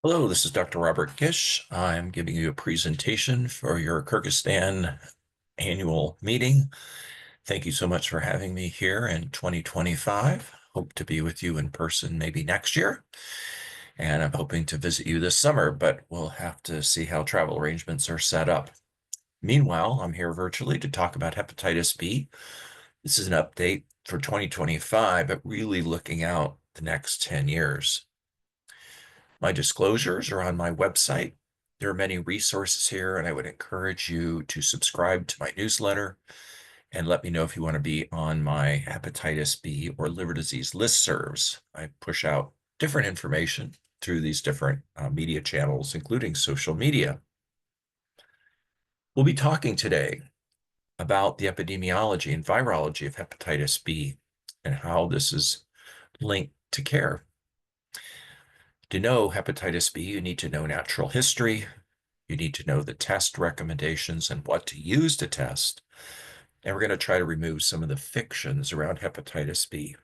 Hello, this is Dr. Robert Gish. I'm giving you a presentation for your Kyrgyzstan annual meeting. Thank you so much for having me here in 2025. Hope to be with you in person maybe next year. And I'm hoping to visit you this summer, but we'll have to see how travel arrangements are set up. Meanwhile, I'm here virtually to talk about hepatitis B. This is an update for 2025, but really looking out the next 10 years. My disclosures are on my website. There are many resources here, and I would encourage you to subscribe to my newsletter and let me know if you want to be on my hepatitis B or liver disease listservs. I push out different information through these different media channels, including social media. We'll be talking today about the epidemiology and virology of hepatitis B and how this is linked to care. To know hepatitis B, you need to know natural history. You need to know the test recommendations and what to use to test. And we're going to try to remove some of the fictions around hepatitis B.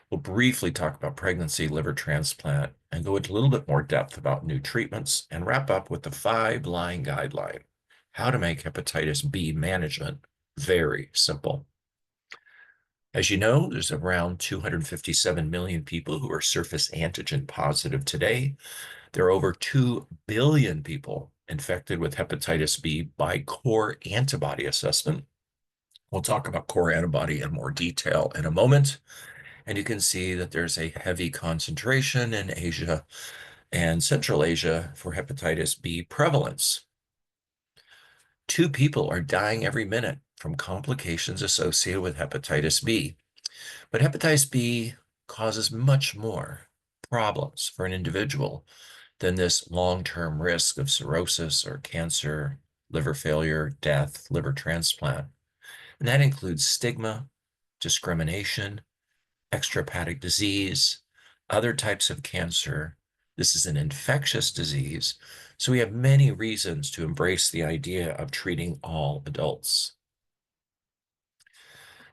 We'll briefly talk about pregnancy, liver transplant, and go into a little bit more depth about new treatments and wrap up with the 5-line guideline, how to make hepatitis B management very simple. As you know, there's around 257 million people who are surface antigen positive today. There are over 2 billion people infected with hepatitis B by core antibody assessment. We'll talk about core antibody in more detail in a moment. And you can see that there's a heavy concentration in Asia and Central Asia for hepatitis B prevalence. 2 people are dying every minute from complications associated with hepatitis B. But hepatitis B causes much more problems for an individual than this long-term risk of cirrhosis or cancer, liver failure, death, liver transplant. And that includes stigma, discrimination, extrahepatic disease, other types of cancer. This is an infectious disease, so we have many reasons to embrace the idea of treating all adults.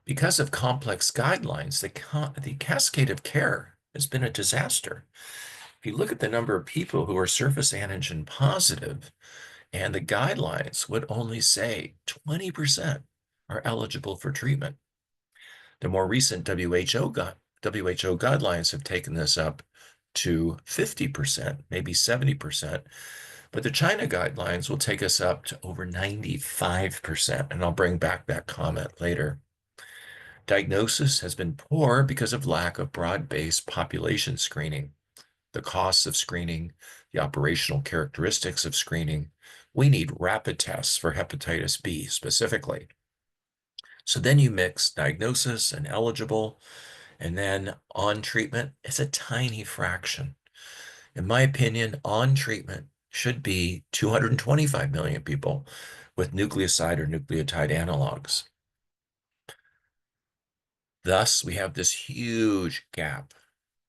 Because of complex guidelines, the cascade of care has been a disaster. If you look at the number of people who are surface antigen positive, and the guidelines would only say 20% are eligible for treatment. The more recent WHO guidelines have taken this up to 50%, maybe 70%, but the China guidelines will take us up to over 95%, and I'll bring back that comment later. Diagnosis has been poor because of lack of broad-based population screening. The costs of screening, the operational characteristics of screening. We need rapid tests for hepatitis B specifically. So then you mix diagnosis and eligible, and then on treatment, it's a tiny fraction. In my opinion, on treatment should be 225 million people with nucleoside or nucleotide analogs. Thus, we have this huge gap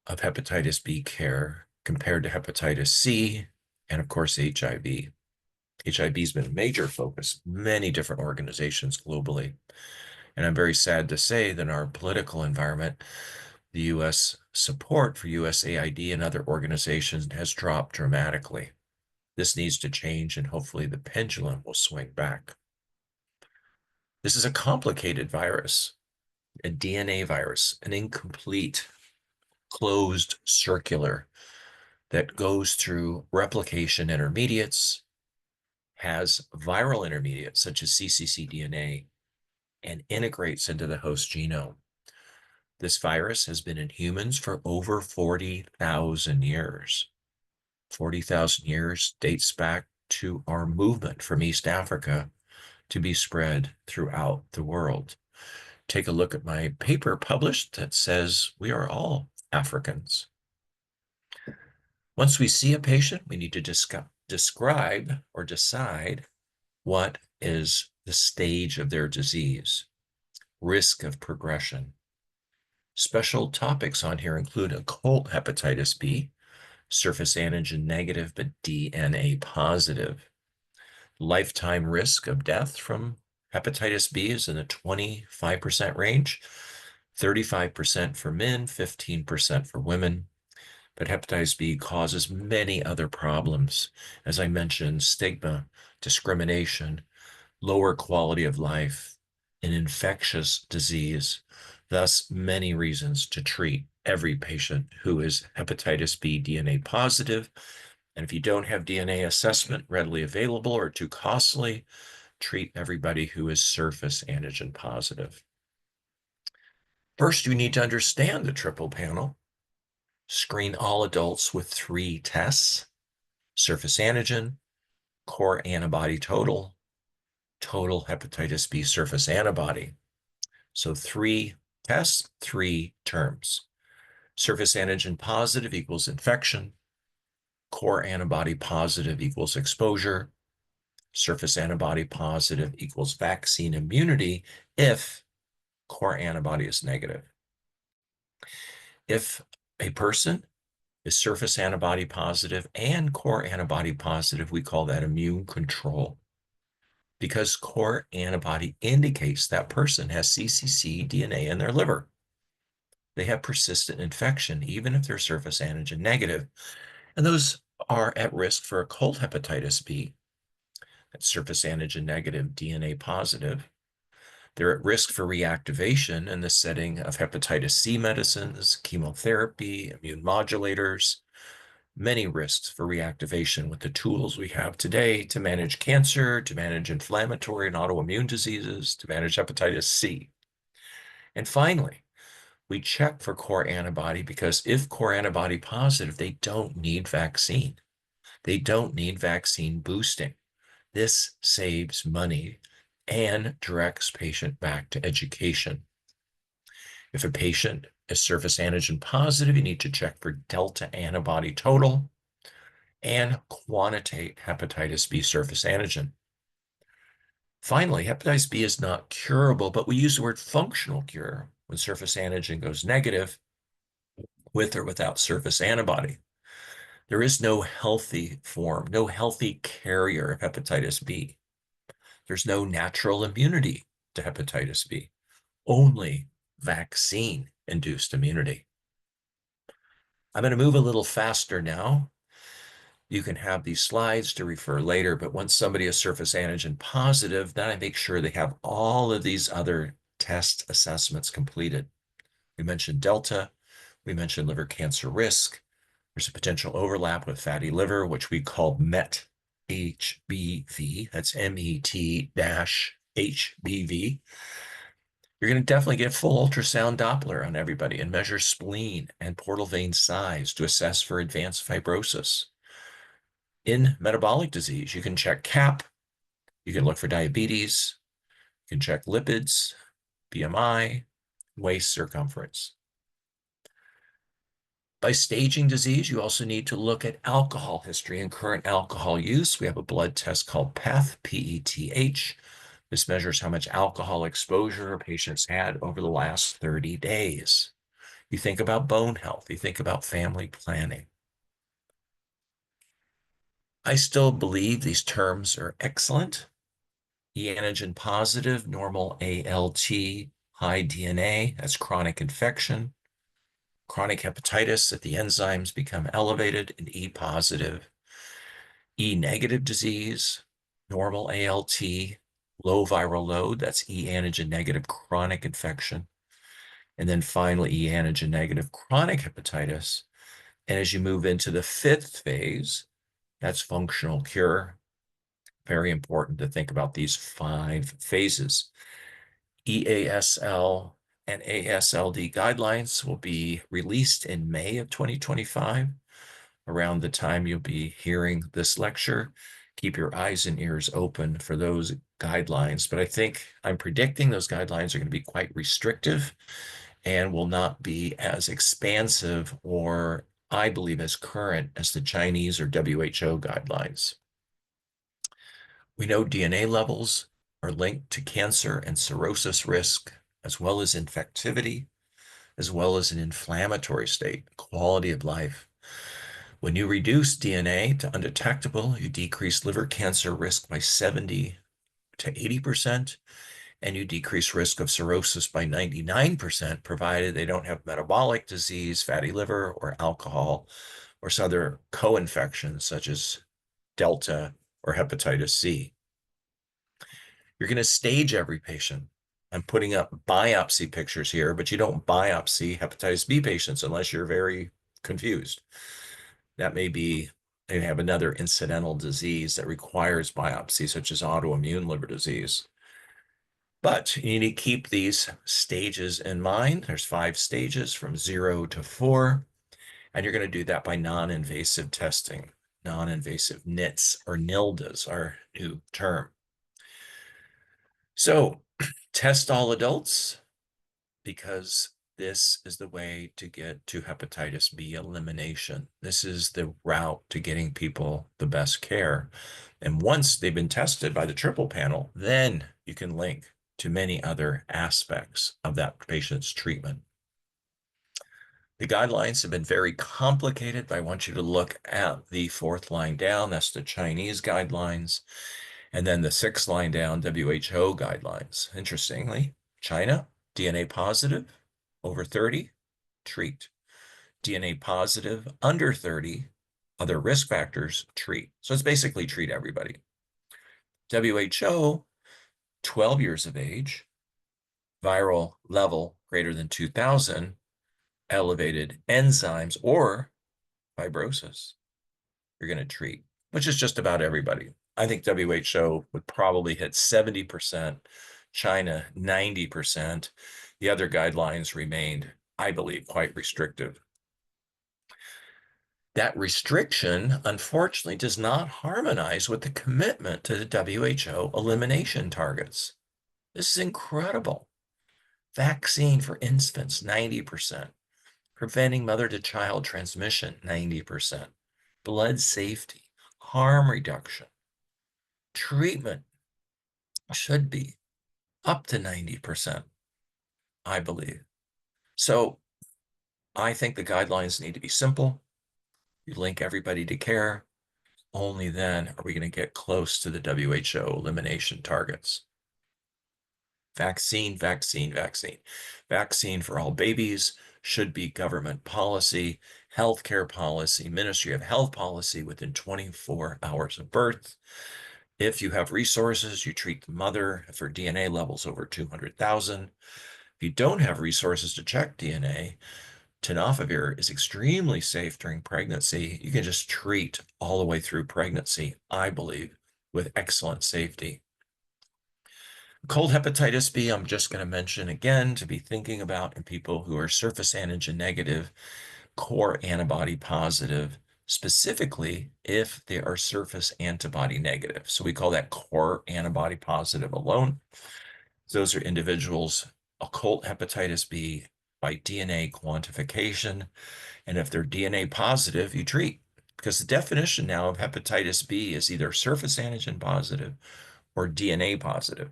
of hepatitis B care compared to hepatitis C and, of course, HIV. HIV has been a major focus, many different organizations globally. And I'm very sad to say that in our political environment, the U.S. support for USAID and other organizations has dropped dramatically. This needs to change, and hopefully the pendulum will swing back. This is a complicated virus, a DNA virus, an incomplete, closed circular that goes through replication intermediates, has viral intermediates such as cccDNA, and integrates into the host genome. This virus has been in humans for over 40,000 years. 40,000 years dates back to our movement from East Africa to be spread throughout the world. Take a look at my paper published that says we are all Africans. Once we see a patient, we need to describe or decide what is the stage of their disease, risk of progression. Special topics on here include occult hepatitis B, surface antigen negative but DNA positive. Lifetime risk of death from hepatitis B is in the 25% range, 35% for men, 15% for women. But hepatitis B causes many other problems. As I mentioned, stigma, discrimination, lower quality of life, an infectious disease, thus many reasons to treat every patient who is hepatitis B DNA positive. And if you don't have DNA assessment readily available or too costly, treat everybody who is surface antigen positive. First, you need to understand the triple panel. Screen all adults with 3 tests: surface antigen, core antibody total, total hepatitis B surface antibody. So 3 tests, 3 terms. Surface antigen positive equals infection. Core antibody positive equals exposure. Surface antibody positive equals vaccine immunity if core antibody is negative. If a person is surface antibody positive and core antibody positive, we call that immune control, because core antibody indicates that person has CCC DNA in their liver. They have persistent infection, even if they're surface antigen negative. And those are at risk for occult hepatitis B, that's surface antigen negative, DNA positive. They're at risk for reactivation in the setting of hepatitis C medicines, chemotherapy, immune modulators, many risks for reactivation with the tools we have today to manage cancer, to manage inflammatory and autoimmune diseases, to manage hepatitis C. And finally, we check for core antibody because if core antibody positive, they don't need vaccine. They don't need vaccine boosting. This saves money and directs patient back to education. If a patient is surface antigen positive, you need to check for delta antibody total and quantitate hepatitis B surface antigen. Finally, hepatitis B is not curable, but we use the word functional cure when surface antigen goes negative with or without surface antibody. There is no healthy form, no healthy carrier of hepatitis B. There's no natural immunity to hepatitis B, only vaccine-induced immunity. I'm going to move a little faster now. You can have these slides to refer later, but once somebody is surface antigen positive, then I make sure they have all of these other test assessments completed. We mentioned Delta, we mentioned liver cancer risk. There's a potential overlap with fatty liver, which we call MET HBV. That's MET-HBV. You're going to definitely get full ultrasound Doppler on everybody and measure spleen and portal vein size to assess for advanced fibrosis. In metabolic disease, you can check CAP, you can look for diabetes, you can check lipids, BMI, waist circumference. By staging disease, you also need to look at alcohol history and current alcohol use. We have a blood test called PEth, P-E-T-H. This measures how much alcohol exposure patients had over the last 30 days. You think about bone health, you think about family planning. I still believe these terms are excellent. E-antigen positive, normal ALT, high DNA, that's chronic infection. Chronic hepatitis, that the enzymes become elevated, and E positive. E negative disease, normal ALT, low viral load, that's E antigen negative chronic infection. And then finally, E antigen negative chronic hepatitis. And as you move into the 5th phase, that's functional cure. Very important to think about these 5 phases. EASL and ASLD guidelines will be released in May of 2025. Around the time you'll be hearing this lecture, keep your eyes and ears open for those guidelines. But I think I'm predicting those guidelines are going to be quite restrictive and will not be as expansive or, I believe, as current as the Chinese or WHO guidelines. We know DNA levels are linked to cancer and cirrhosis risk, as well as infectivity, as well as an inflammatory state, quality of life. When you reduce DNA to undetectable, you decrease liver cancer risk by 70 to 80%, and you decrease risk of cirrhosis by 99%, provided they don't have metabolic disease, fatty liver, or alcohol, or some other co-infections such as Delta or hepatitis C. You're going to stage every patient. I'm putting up biopsy pictures here, but you don't biopsy hepatitis B patients unless you're very confused. That may be they have another incidental disease that requires biopsy, such as autoimmune liver disease. But you need to keep these stages in mind. There's 5 stages from 0 to 4, and you're going to do that by non-invasive testing. Non-invasive NITs or NILDAs are new term. So test all adults, because this is the way to get to hepatitis B elimination. This is the route to getting people the best care. And once they've been tested by the triple panel, then you can link to many other aspects of that patient's treatment. The guidelines have been very complicated, but I want you to look at the 4th line down. That's the Chinese guidelines. And then the 6th line down, WHO guidelines. Interestingly, China, DNA positive, over 30, treat. DNA positive, under 30, other risk factors, treat. So it's basically treat everybody. WHO, 12 years of age, viral level greater than 2,000, elevated enzymes or fibrosis, you're going to treat, which is just about everybody. I think WHO would probably hit 70%, China 90%. The other guidelines remained, I believe, quite restrictive. That restriction, unfortunately, does not harmonize with the commitment to the WHO elimination targets. This is incredible. Vaccine for infants, 90%. Preventing mother-to-child transmission, 90%. Blood safety, harm reduction. Treatment should be up to 90%, I believe. So I think the guidelines need to be simple. You link everybody to care. Only then are we going to get close to the WHO elimination targets. Vaccine, vaccine, vaccine. Vaccine for all babies should be government policy, healthcare policy, Ministry of Health policy within 24 hours of birth. If you have resources, you treat the mother if her DNA levels over 200,000. If you don't have resources to check DNA, tenofovir is extremely safe during pregnancy. You can just treat all the way through pregnancy, I believe, with excellent safety. Cold hepatitis B, I'm just going to mention again to be thinking about in people who are surface antigen negative, core antibody positive, specifically if they are surface antibody negative. So we call that core antibody positive alone. Those are individuals, occult hepatitis B by DNA quantification. And if they're DNA positive, you treat. Because the definition now of hepatitis B is either surface antigen positive or DNA positive.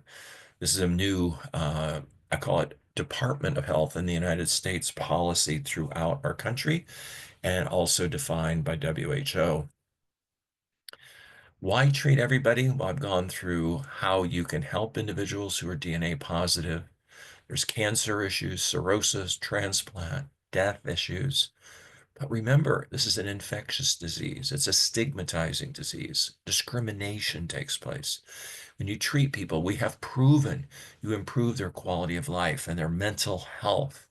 This is a new, I call it Department of Health in the United States policy throughout our country, and also defined by WHO. Why treat everybody? Well, I've gone through how you can help individuals who are DNA positive. There's cancer issues, cirrhosis, transplant, death issues. But remember, this is an infectious disease. It's a stigmatizing disease. Discrimination takes place. When you treat people, we have proven you improve their quality of life and their mental health.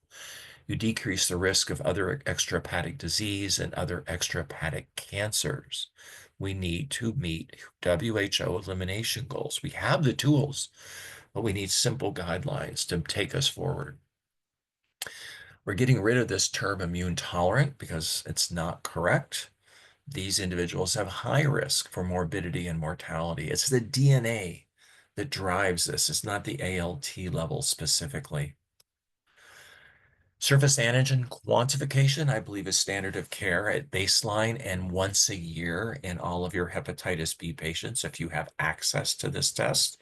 You decrease the risk of other extrahepatic disease and other extrahepatic cancers. We need to meet WHO elimination goals. We have the tools, but we need simple guidelines to take us forward. We're getting rid of this term immune tolerant because it's not correct. These individuals have high risk for morbidity and mortality. It's the DNA that drives this. It's not the ALT level specifically. Surface antigen quantification, I believe, is standard of care at baseline and once a year in all of your hepatitis B patients if you have access to this test.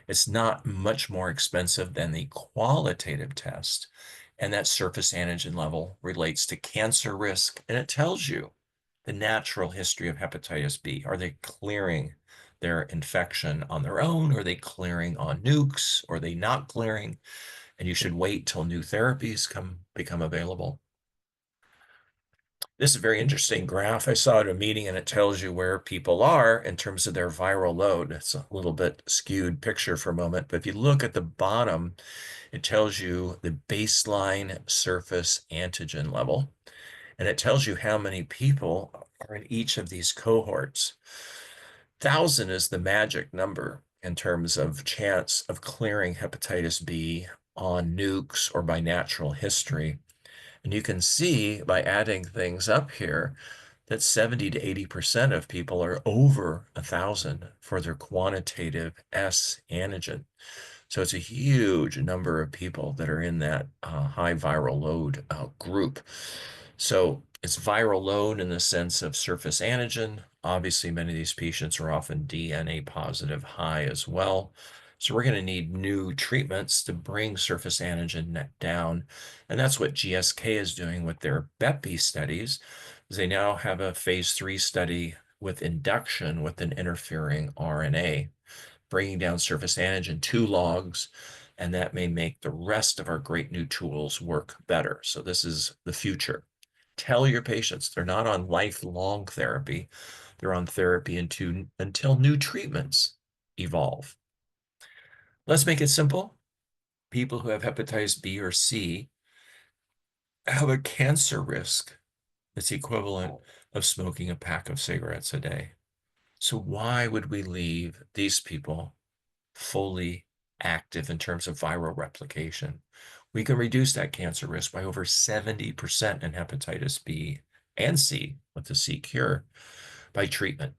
It's not much more expensive than the qualitative test. And that surface antigen level relates to cancer risk, and it tells you the natural history of hepatitis B. Are they clearing their infection on their own? Are they clearing on nukes? Or are they not clearing? And you should wait till new therapies become available. This is a very interesting graph I saw at a meeting, and it tells you where people are in terms of their viral load. It's a little bit skewed picture for a moment, but if you look at the bottom, it tells you the baseline surface antigen level, and it tells you how many people are in each of these cohorts. 1,000 is the magic number in terms of chance of clearing hepatitis B on nukes or by natural history. And you can see by adding things up here that 70 to 80% of people are over 1,000 for their quantitative S antigen. So it's a huge number of people that are in that high viral load group. So it's viral load in the sense of surface antigen. Obviously, many of these patients are often DNA positive high as well. So we're going to need new treatments to bring surface antigen down. And that's what GSK is doing with their BEPI studies. They now have a phase 3 study with induction with an interfering RNA, bringing down surface antigen 2 logs, and that may make the rest of our great new tools work better. So this is the future. Tell your patients they're not on lifelong therapy. They're on therapy until new treatments evolve. Let's make it simple. People who have hepatitis B or C have a cancer risk that's equivalent of smoking a pack of cigarettes a day. So why would we leave these people fully active in terms of viral replication? We can reduce that cancer risk by over 70% in hepatitis B and C with the C cure by treatment.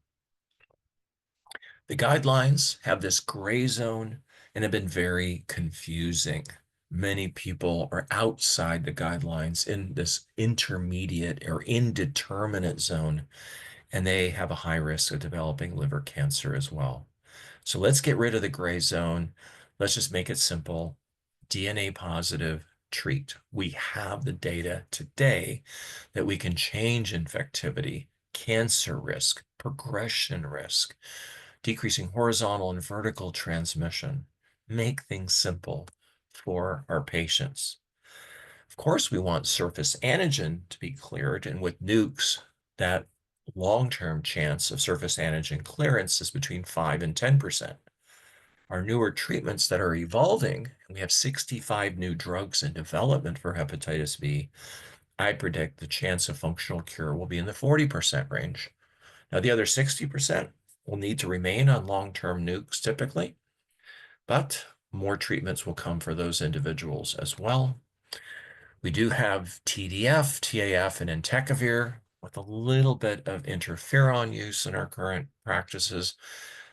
The guidelines have this gray zone and have been very confusing. Many people are outside the guidelines in this intermediate or indeterminate zone, and they have a high risk of developing liver cancer as well. So let's get rid of the gray zone. Let's just make it simple. DNA positive, treat. We have the data today that we can change infectivity, cancer risk, progression risk, decreasing horizontal and vertical transmission, make things simple for our patients. Of course, we want surface antigen to be cleared, and with nukes, that long-term chance of surface antigen clearance is between 5 and 10%. Our newer treatments that are evolving, and we have 65 new drugs in development for hepatitis B, I predict the chance of functional cure will be in the 40% range. Now, the other 60% will need to remain on long-term nukes typically, but more treatments will come for those individuals as well. We do have TDF, TAF, and entecavir with a little bit of interferon use in our current practices.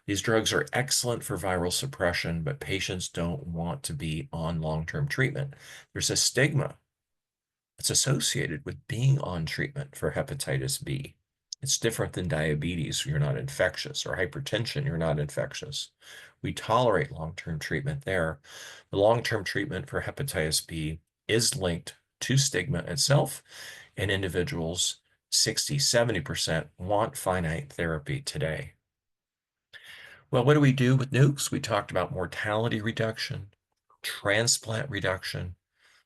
These drugs are excellent for viral suppression, but patients don't want to be on long-term treatment. There's a stigma that's associated with being on treatment for hepatitis B. It's different than diabetes, you're not infectious, or hypertension, you're not infectious. We tolerate long-term treatment there. The long-term treatment for hepatitis B is linked to stigma itself, and individuals, 60, 70% want finite therapy today. Well, what do we do with nukes? We talked about mortality reduction, transplant reduction,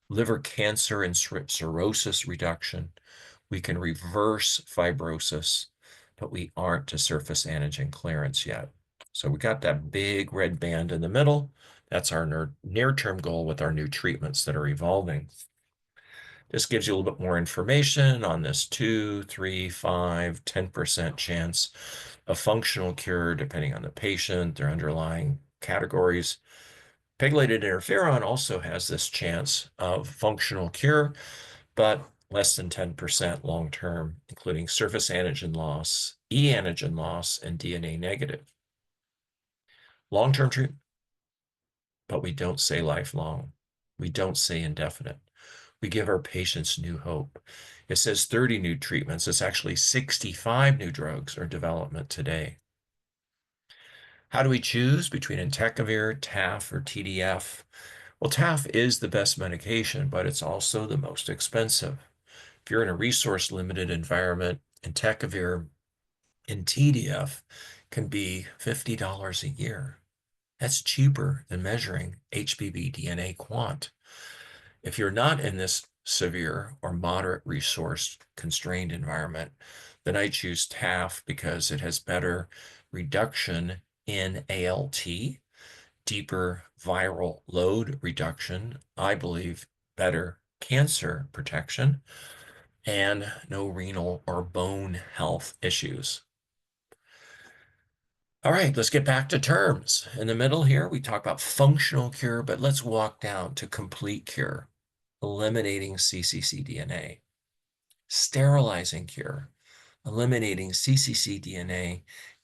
liver cancer and cirrhosis reduction. We can reverse fibrosis, but we aren't to surface antigen clearance yet. So we got that big red band in the middle. That's our near-term goal with our new treatments that are evolving. This gives you a little bit more information on this 2, 3, 5, 10% chance of functional cure, depending on the patient, their underlying categories. Pegylated interferon also has this chance of functional cure, but less than 10% long-term, including surface antigen loss, E antigen loss, and DNA negative. Long-term treatment, but we don't say lifelong. We don't say indefinite. We give our patients new hope. It says 30 new treatments. It's actually 65 new drugs are in development today. How do we choose between entecavir, TAF, or TDF? Well, TAF is the best medication, but it's also the most expensive. If you're in a resource-limited environment, entecavir and TDF can be $50 a year. That's cheaper than measuring HBV DNA quant. If you're not in this severe or moderate resource constrained environment, then I choose TAF because it has better reduction in ALT, deeper viral load reduction, I believe better cancer protection, and no renal or bone health issues. All right, let's get back to terms. In the middle here, we talk about functional cure, but let's walk down to complete cure, eliminating cccDNA, sterilizing cure, eliminating cccDNA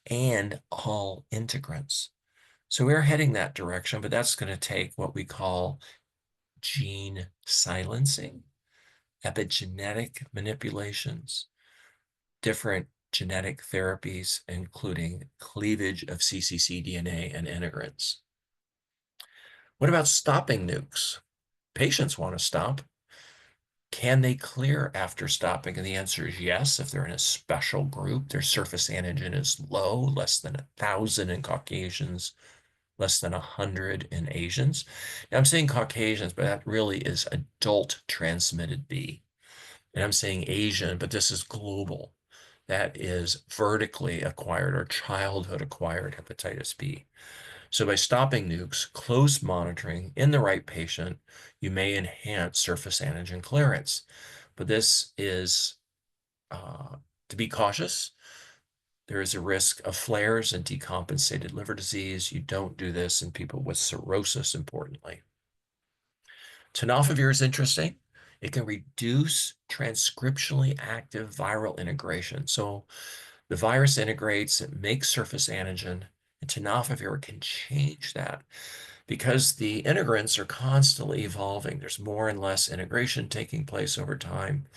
and all integrants. So we're heading that direction, but that's going to take what we call gene silencing, epigenetic manipulations, different genetic therapies, including cleavage of cccDNA and integrants. What about stopping nukes? Patients want to stop. Can they clear after stopping? And the answer is yes, if they're in a special group. Their surface antigen is low, less than 1,000 in Caucasians, less than 100 in Asians. Now I'm saying Caucasians, but that really is adult transmitted B. And I'm saying Asian, but this is global. That is vertically acquired or childhood acquired hepatitis B. So by stopping nukes, close monitoring in the right patient, you may enhance surface antigen clearance. But this is to be cautious. There is a risk of flares and decompensated liver disease. You don't do this in people with cirrhosis, importantly. Tenofovir is interesting. It can reduce transcriptionally active viral integration. So the virus integrates, it makes surface antigen, and tenofovir can change that because the integrants are constantly evolving. There's more and less integration taking place over time,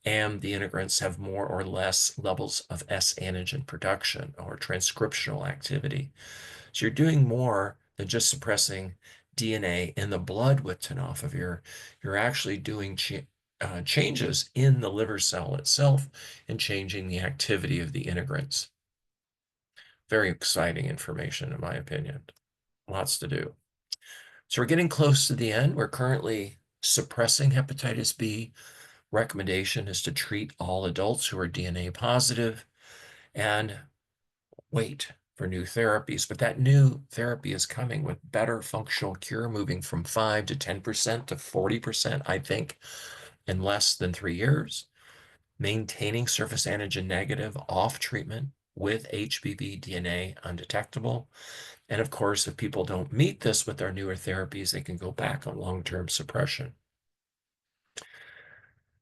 and the integrants have more or less levels of S antigen production or transcriptional activity. So you're doing more than just suppressing DNA in the blood with tenofovir. You're actually doing changes in the liver cell itself and changing the activity of the integrants. Very exciting information, in my opinion. Lots to do. So we're getting close to the end. We're currently suppressing hepatitis B. Recommendation is to treat all adults who are DNA positive and wait for new therapies. But that new therapy is coming with better functional cure, moving from 5 to 10% to 40%, I think, in less than 3 years. Maintaining surface antigen negative off treatment with HBV DNA undetectable. And of course, if people don't meet this with our newer therapies, they can go back on long-term suppression.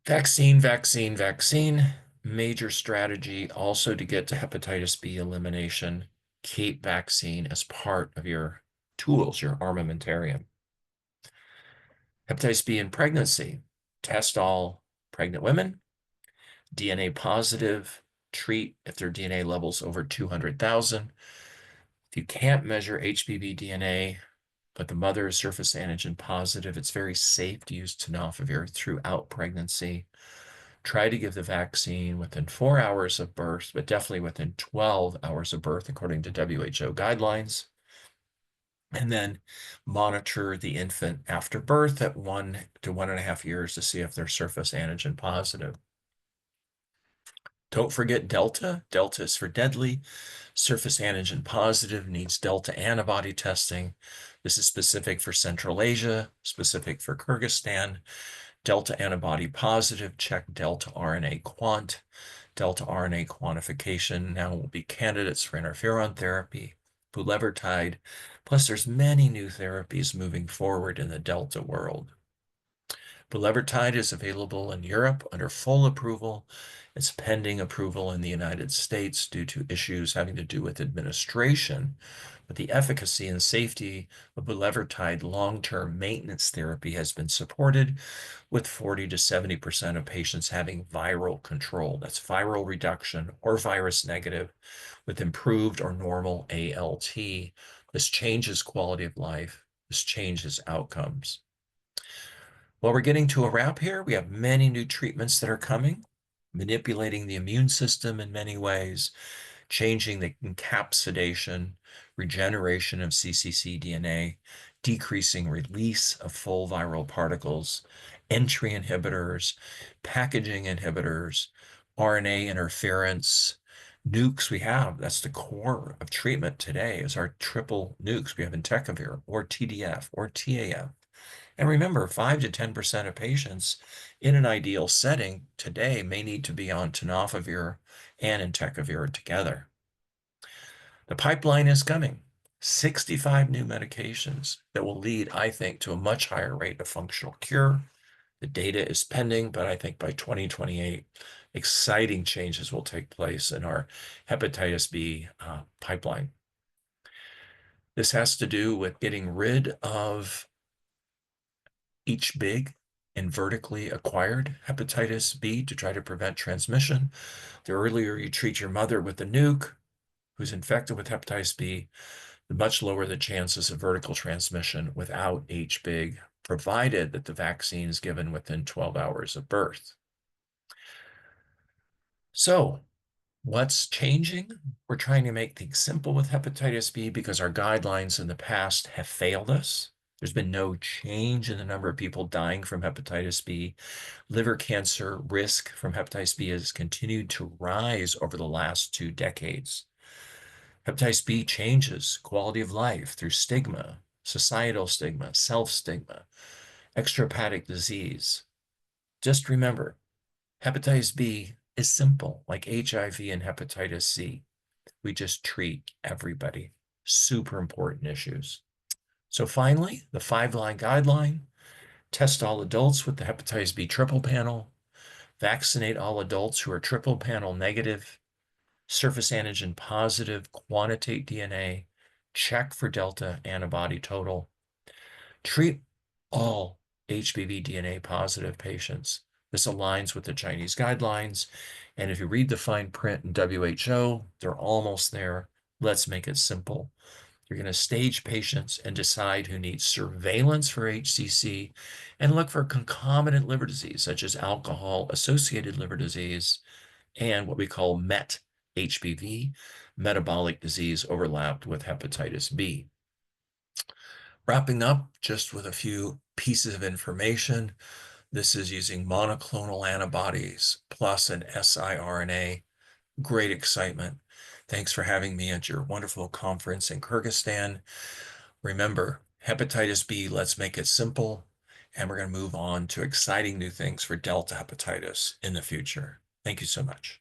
Vaccine, vaccine, vaccine. Major strategy also to get to hepatitis B elimination. Keep vaccine as part of your tools, your armamentarium. Hepatitis B in pregnancy. Test all pregnant women. DNA positive, treat if their DNA levels over 200,000. If you can't measure HBV DNA, but the mother is surface antigen positive, it's very safe to use tenofovir throughout pregnancy. Try to give the vaccine within 4 hours of birth, but definitely within 12 hours of birth, according to WHO guidelines. And then monitor the infant after birth at 1 to 1.5 years to see if they're surface antigen positive. Don't forget Delta. Delta is for deadly. Surface antigen positive needs Delta antibody testing. This is specific for Central Asia, specific for Kyrgyzstan. Delta antibody positive, check Delta RNA quant. Delta RNA quantification now will be candidates for interferon therapy, bulevirtide. Plus, there's many new therapies moving forward in the Delta world. Bulevirtide is available in Europe under full approval. It's pending approval in the United States due to issues having to do with administration. But the efficacy and safety of bulevirtide long-term maintenance therapy has been supported with 40 to 70% of patients having viral control. That's viral reduction or virus negative with improved or normal ALT. This changes quality of life. This changes outcomes. Well, we're getting to a wrap here. We have many new treatments that are coming, manipulating the immune system in many ways, changing the encapsulation, regeneration of ccc DNA, decreasing release of full viral particles, entry inhibitors, packaging inhibitors, RNA interference, nukes we have. That's the core of treatment today is our triple nukes. We have entecavir or TDF or TAF. And remember, 5 to 10% of patients in an ideal setting today may need to be on tenofovir and entecavir together. The pipeline is coming. 65 new medications that will lead, I think, to a much higher rate of functional cure. The data is pending, but I think by 2028, exciting changes will take place in our hepatitis B pipeline. This has to do with getting rid of HBV and vertically acquired hepatitis B to try to prevent transmission. The earlier you treat your mother with the nuke who's infected with hepatitis B, the much lower the chances of vertical transmission without HBV, provided that the vaccine is given within 12 hours of birth. So, what's changing? We're trying to make things simple with hepatitis B because our guidelines in the past have failed us. There's been no change in the number of people dying from hepatitis B. Liver cancer risk from hepatitis B has continued to rise over the last 2 decades. Hepatitis B changes quality of life through stigma, societal stigma, self-stigma, extrahepatic disease. Just remember, hepatitis B is simple, like HIV and hepatitis C. We just treat everybody. Super important issues. So finally, the 5-line guideline: test all adults with the hepatitis B triple panel, vaccinate all adults who are triple panel negative, surface antigen positive, quantitate DNA, check for delta antibody total, treat all HBV DNA positive patients. This aligns with the Chinese guidelines. And if you read the fine print in WHO, they're almost there. Let's make it simple. You're going to stage patients and decide who needs surveillance for HCC and look for concomitant liver disease, such as alcohol-associated liver disease and what we call MET HBV, metabolic disease overlapped with hepatitis B. Wrapping up just with a few pieces of information. This is using monoclonal antibodies plus an siRNA. Great excitement. Thanks for having me at your wonderful conference in Kyrgyzstan. Remember, hepatitis B, let's make it simple. And we're going to move on to exciting new things for Delta hepatitis in the future. Thank you so much.